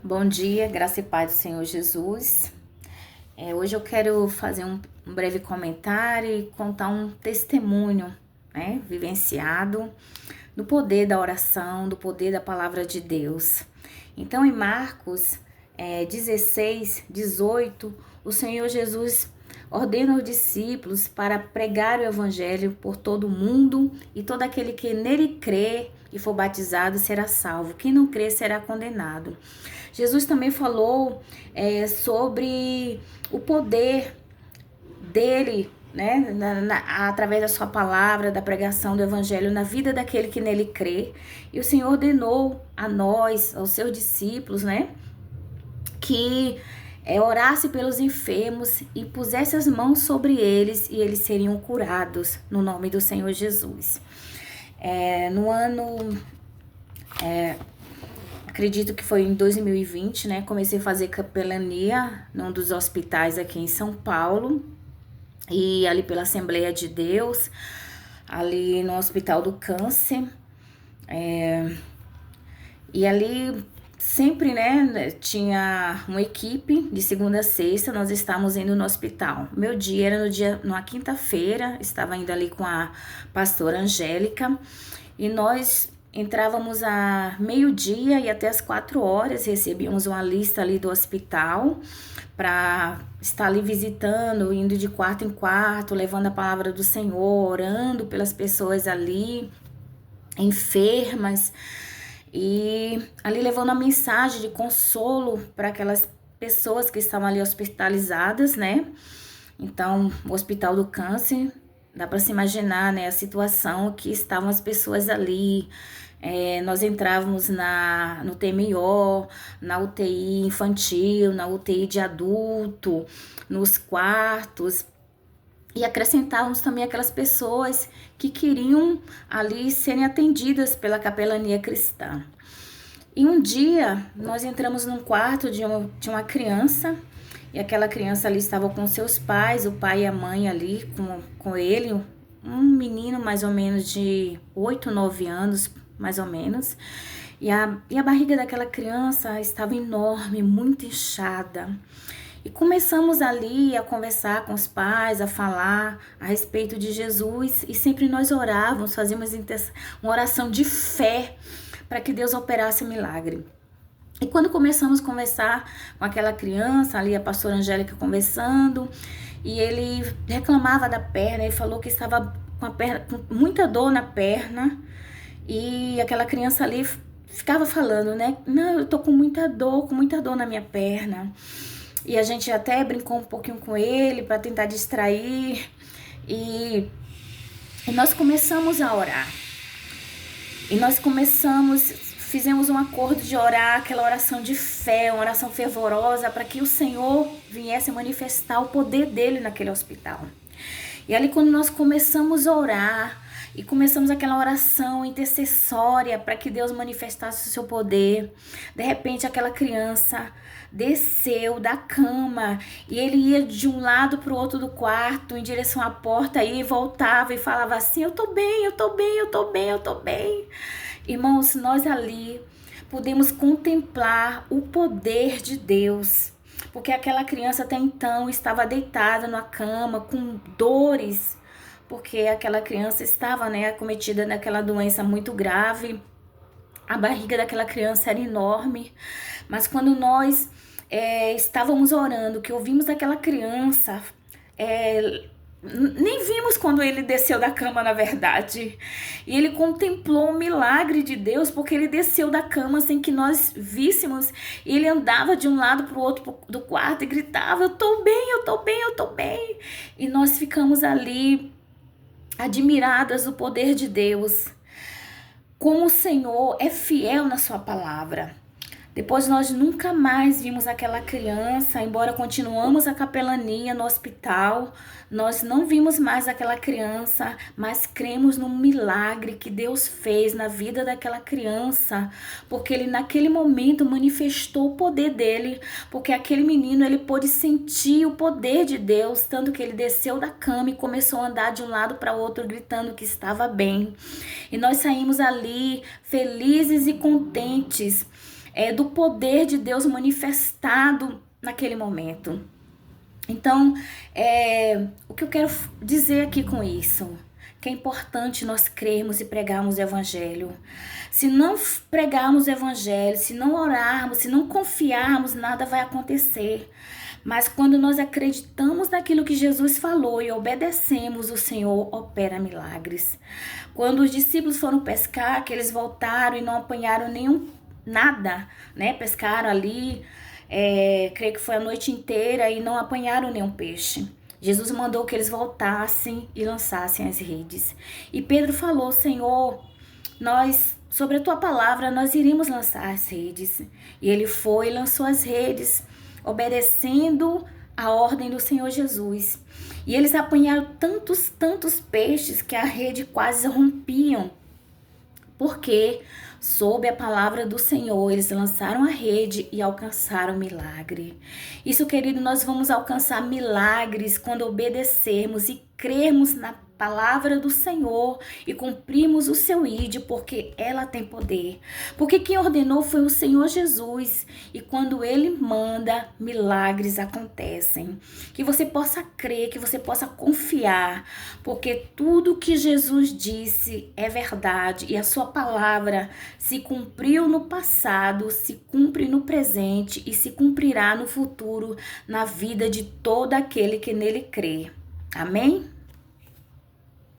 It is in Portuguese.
Bom dia, graça e paz do Senhor Jesus. Hoje eu quero fazer um breve comentário e contar um testemunho, vivenciado do poder da oração, do poder da palavra de Deus. Então, em Marcos 16, 18, o Senhor Jesus ordena os discípulos para pregar o evangelho por todo o mundo e todo aquele que nele crê e for batizado será salvo. Quem não crê será condenado. Jesus também falou sobre o poder dele, né, através da sua palavra, da pregação do evangelho na vida daquele que nele crê. E o Senhor ordenou a nós, aos seus discípulos, né, que orasse pelos enfermos e pusesse as mãos sobre eles e eles seriam curados no nome do Senhor Jesus. No ano... Acredito que foi em 2020, né? Comecei a fazer capelania num dos hospitais aqui em São Paulo. E ali pela Assembleia de Deus, ali no Hospital do Câncer. E ali sempre, né, tinha uma equipe de segunda a sexta, nós estávamos indo no hospital. Meu dia era numa quinta-feira, estava indo ali com a pastora Angélica. E nós entrávamos a meio-dia e até as 4 horas, recebíamos uma lista ali do hospital para estar ali visitando, indo de quarto em quarto, levando a palavra do Senhor, orando pelas pessoas ali, enfermas, e ali levando a mensagem de consolo para aquelas pessoas que estavam ali hospitalizadas, né? Então, o Hospital do Câncer, dá para se imaginar, né, a situação que estavam as pessoas ali. Nós entrávamos no TMO, na UTI infantil, na UTI de adulto, nos quartos, e acrescentávamos também aquelas pessoas que queriam ali serem atendidas pela capelania cristã. E um dia nós entramos num quarto de uma criança, e aquela criança ali estava com seus pais, o pai e a mãe ali com ele, um menino mais ou menos de 8, 9 anos, mais ou menos. E a barriga daquela criança estava enorme, muito inchada. E começamos ali a conversar com os pais, a falar a respeito de Jesus. E sempre nós orávamos, fazíamos uma oração de fé para que Deus operasse o milagre. E quando começamos a conversar com aquela criança, ali a pastora Angélica conversando, e ele reclamava da perna, ele falou que estava com muita dor na perna, e aquela criança ali ficava falando, né? Não, eu tô com muita dor na minha perna. E a gente até brincou um pouquinho com ele para tentar distrair, e nós começamos a orar. E nós fizemos um acordo de orar, aquela oração de fé, uma oração fervorosa, para que o Senhor viesse manifestar o poder dele naquele hospital. E ali quando nós começamos a orar, e começamos aquela oração intercessória para que Deus manifestasse o seu poder, de repente aquela criança desceu da cama e ele ia de um lado para o outro do quarto, em direção à porta, e voltava e falava assim: eu tô bem, eu tô bem, eu tô bem, eu tô bem. Irmãos, nós ali podemos contemplar o poder de Deus, porque aquela criança até então estava deitada na cama com dores, porque aquela criança estava, né, acometida daquela doença muito grave. A barriga daquela criança era enorme, mas quando nós estávamos orando, que ouvimos aquela criança, nem vimos quando ele desceu da cama, na verdade. E ele contemplou o milagre de Deus, porque ele desceu da cama sem que nós víssemos. E ele andava de um lado para o outro do quarto e gritava: eu tô bem, eu tô bem, eu tô bem. E nós ficamos ali admiradas do poder de Deus, como o Senhor é fiel na sua palavra. Depois nós nunca mais vimos aquela criança, embora continuamos a capelania no hospital, nós não vimos mais aquela criança, mas cremos no milagre que Deus fez na vida daquela criança, porque ele naquele momento manifestou o poder dele, porque aquele menino ele pôde sentir o poder de Deus, tanto que ele desceu da cama e começou a andar de um lado para o outro gritando que estava bem. E nós saímos ali felizes e contentes, do poder de Deus manifestado naquele momento. Então, o que eu quero dizer aqui com isso? Que é importante nós crermos e pregarmos o evangelho. Se não pregarmos o evangelho, se não orarmos, se não confiarmos, nada vai acontecer. Mas quando nós acreditamos naquilo que Jesus falou e obedecemos, o Senhor opera milagres. Quando os discípulos foram pescar, que eles voltaram e não apanharam nada, né? Pescaram ali, creio que foi a noite inteira e não apanharam nenhum peixe. Jesus mandou que eles voltassem e lançassem as redes. E Pedro falou: Senhor, sobre a tua palavra, nós iríamos lançar as redes. E ele foi e lançou as redes, obedecendo a ordem do Senhor Jesus. E eles apanharam tantos peixes que a rede quase rompiam. Porque, sob a palavra do Senhor, eles lançaram a rede e alcançaram milagre. Isso, querido, nós vamos alcançar milagres quando obedecermos e crermos na palavra do Senhor e cumprimos o seu ID, porque ela tem poder. Porque quem ordenou foi o Senhor Jesus, e quando ele manda, milagres acontecem. Que você possa crer, que você possa confiar, porque tudo que Jesus disse é verdade, e a sua palavra se cumpriu no passado, se cumpre no presente e se cumprirá no futuro, na vida de todo aquele que nele crê. Amém?